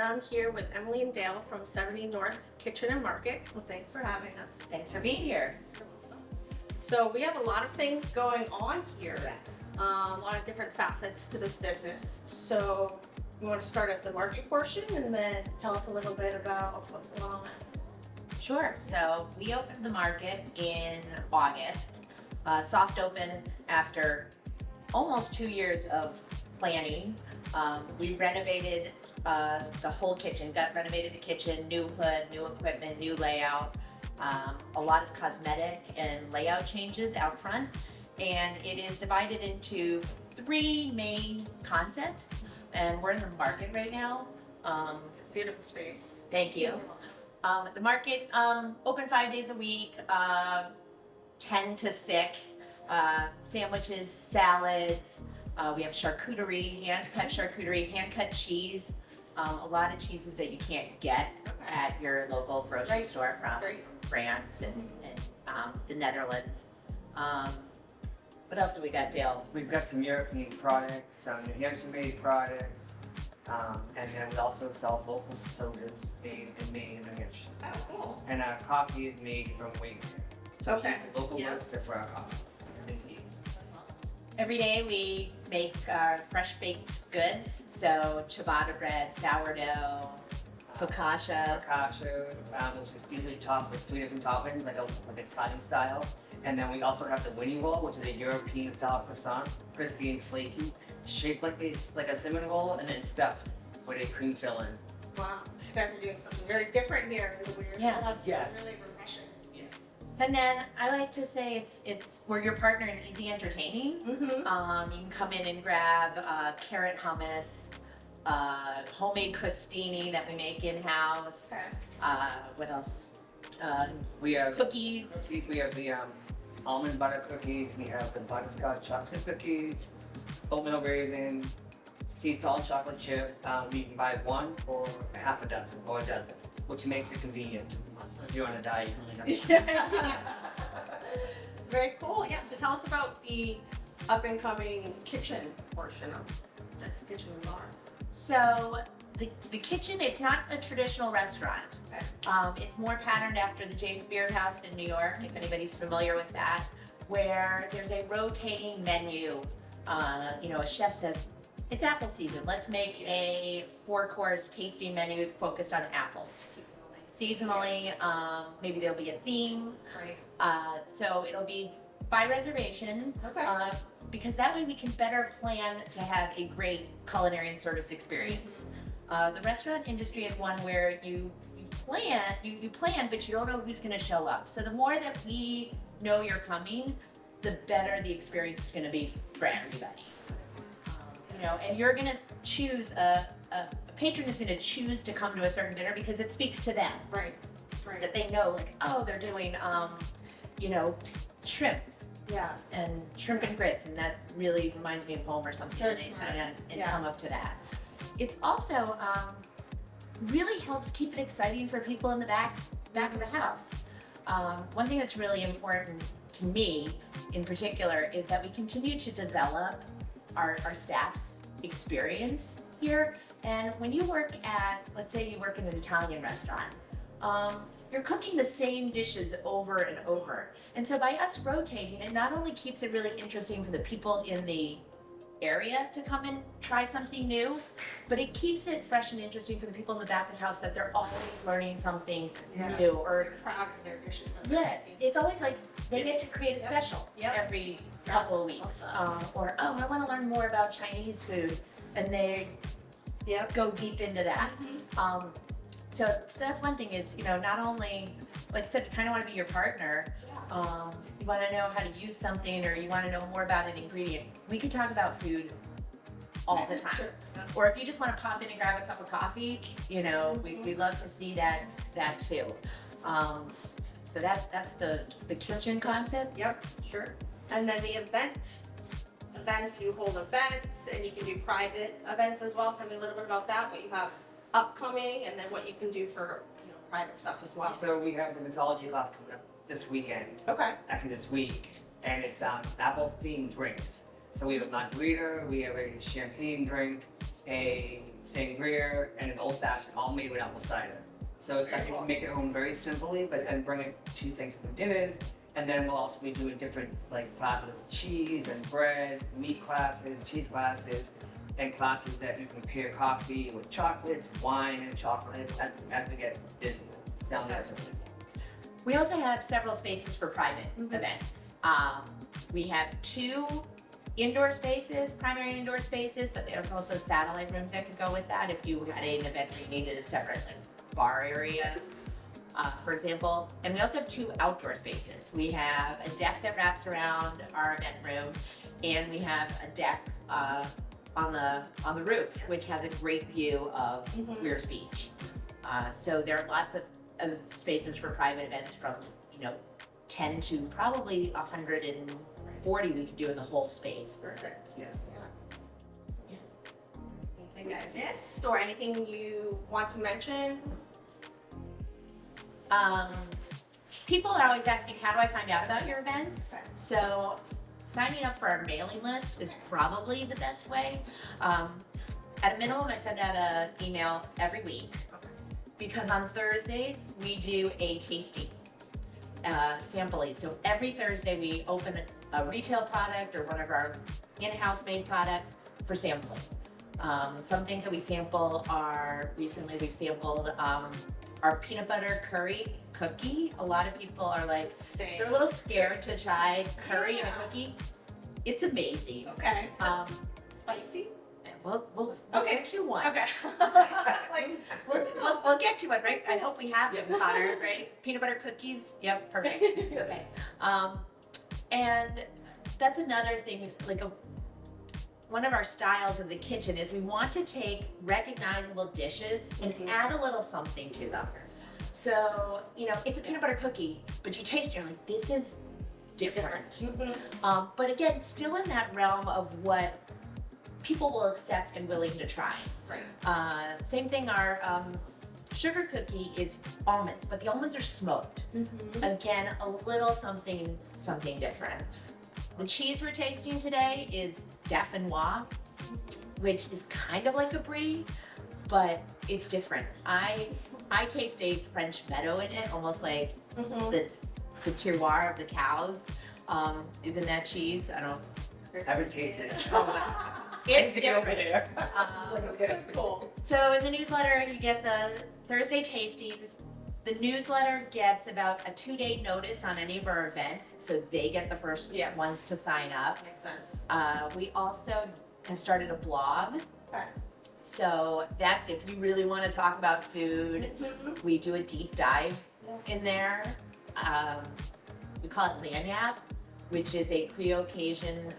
I'm here with Emily and Dale from 70 North Kitchen and Market. So thanks for having us. Thanks for being here. So we have a lot of things going on here. Yes. A lot of different facets to this business. So you want to start at the market portion and then tell us a little bit about what's going on. Sure. So we opened the market in August. Soft open after almost 2 years of planning. We renovated renovated the kitchen, new hood, new equipment, new layout, a lot of cosmetic and layout changes out front. And it is divided into 3 main concepts. And we're in the market right now. It's a beautiful space. Thank you. The market open 5 days a week, 10 to 6. Sandwiches, salads. We have charcuterie, hand-cut cheese. A lot of cheeses that you can't get at your local grocery store from France and the Netherlands. What else have we got, Dale? We've got some European products, some New Hampshire-made products, and then we also sell local sodas made in Maine and New Hampshire. Oh, cool. And our coffee is made from wheat. So we use a local Yeah. roaster for our coffees and teas. Every day we make fresh baked goods, so ciabatta bread, sourdough, focaccia. Focaccia, which is usually topped with 3 different toppings, like Italian style. And then we also have the winning roll, which is a European style croissant, crispy and flaky, shaped like a cinnamon roll, and then stuffed with a cream filling. Wow. You guys are doing something very different here in the weird. Yeah. So that's Yes. really refreshing. Yes. And then I like to say we're your partner in easy entertaining. Mm-hmm. You can come in and grab carrot hummus, homemade crostini that we make in-house. Okay. What else? We have Cookies. we have the almond butter cookies, we have the butterscotch chocolate cookies, oatmeal raisin, sea salt chocolate chip. You can buy 1 or a half a dozen or a dozen, which makes it convenient. If you're on a diet, you really have Very cool. Yeah. So tell us about the up and coming kitchen portion of this kitchen and bar. So the kitchen, it's not a traditional restaurant. Okay. It's more patterned after the James Beard House in New York, if anybody's familiar with that, where there's a rotating menu. A chef says, it's apple season. Let's make a 4-course tasting menu focused on apples. Seasonally, maybe there'll be a theme. Right. So it'll be by reservation. Okay. Because that way we can better plan to have a great culinary and service experience. The restaurant industry is one where you plan, but you don't know who's going to show up. So the more that we know you're coming, the better the experience is going to be for everybody. And you're going to choose a patron is going to choose to come to a certain dinner because it speaks to them. Right. Right. That they know, like, oh, they're doing, shrimp. Yeah. And shrimp and grits, and that really reminds me of home or something. Sure, And they sure. sign up and Yeah. come up to that. It's also really helps keep it exciting for people in the back of the house. One thing that's really important to me, in particular, is that we continue to develop our staff's experience here. And when you work at, let's say you work in an Italian restaurant, you're cooking the same dishes over and over. And so by us rotating, it not only keeps it really interesting for the people in the area to come and try something new, but it keeps it fresh and interesting for the people in the back of the house that they're always learning something new. Or Proud of their dishes. it's always like they get to create a special Yep. every couple of weeks. Or, I want to learn more about Chinese food, and they go deep into that. So that's one thing is, not only, like I said, you kind of want to be your partner. You want to know how to use something, or you want to know more about an ingredient. We can talk about food all the time. Sure. Or if you just want to pop in and grab a cup of coffee, we love to see that too. So that's the kitchen concept. Yep. Sure. And then the events, you hold events, and you can do private events as well. Tell me a little bit about that, what you have upcoming, and then what you can do for private stuff as well. So we have the mythology class coming up this weekend, Okay. actually this week, and it's apple themed drinks. So we have a margarita, we have a champagne drink, a sangria, and an old fashioned, all made with apple cider. So it's Very like you cool. can make it home very simply, but then bring it to Thanksgiving dinners. And then we'll also be doing different like classes of cheese and bread, meat classes, cheese classes, and classes that you can pair coffee with chocolates, wine and chocolate, as we get busy down there. We also have several spaces for private events. We have 2 indoor spaces, primary indoor spaces, but there's also satellite rooms that could go with that if you had an event where you needed a separate like, bar area, for example. And we also have 2 outdoor spaces. We have a deck that wraps around our event room, and we have a deck on the roof, which has a great view of Weirs Beach. So there are lots of spaces for private events from 10 to probably 140 we could do in the whole space. Perfect. Yes. Anything I missed or anything you want to mention? People are always asking, how do I find out about your events? Okay. So signing up for our mailing list is probably the best way. At a minimum, I send out an email every week because on Thursdays we do a tasting, sampling. So every Thursday we open a retail product or one of our in-house made products for sampling. Some things that we sample are, recently we've sampled our peanut butter curry cookie. A lot of people are like, they're a little scared to try curry in a cookie. It's amazing. Okay. Spicy? We'll Okay. get you one. Okay. We'll get you one, right? I hope we have them, Connor, right? Peanut butter cookies, yep, perfect. Okay. And that's another thing, like one of our styles of the kitchen is we want to take recognizable dishes and add a little something to them. So, it's a peanut butter cookie, but you taste it, you're like, this is different. But again, still in that realm of what people will accept and willing to try. Right. Same thing, our sugar cookie is almonds, but the almonds are smoked. Again, a little something different. The cheese we're tasting today is Dauphinois, which is kind of like a brie, but it's different. I taste a French meadow in it, almost like the terroir of the cows is in that cheese. I don't. Haven't tasted it. It's to get over different. there. Cool. So in the newsletter, you get the Thursday tastings. The newsletter gets about a 2-day notice on any of our events, so they get the first ones to sign up. Makes sense. We also have started a blog. Okay. So that's if you really want to talk about food. We do a deep dive in there. We call it lanyap, which is a Creole Cajun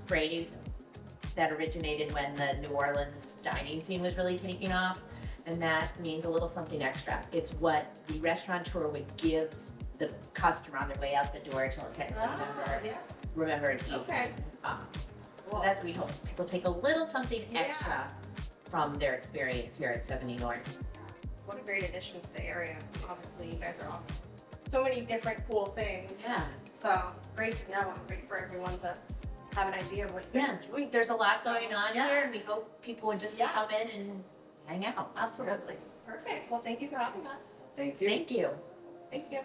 phrase that originated when the New Orleans dining scene was really taking off. And that means a little something extra. It's what the restaurateur would give the customer on their way out the door to kind of remember and eat. Okay. So that's what we hope is people take a little something extra from their experience here at 70 North. What a great addition to the area. Obviously, you guys are all so many different cool things. Yeah. So great to know and great for everyone to have an idea of what you guys are doing. There's a lot going on here, and we hope people would just come in and hang out. Absolutely. Perfect. Well, thank you for having us. Thank you. Thank you. Thank you.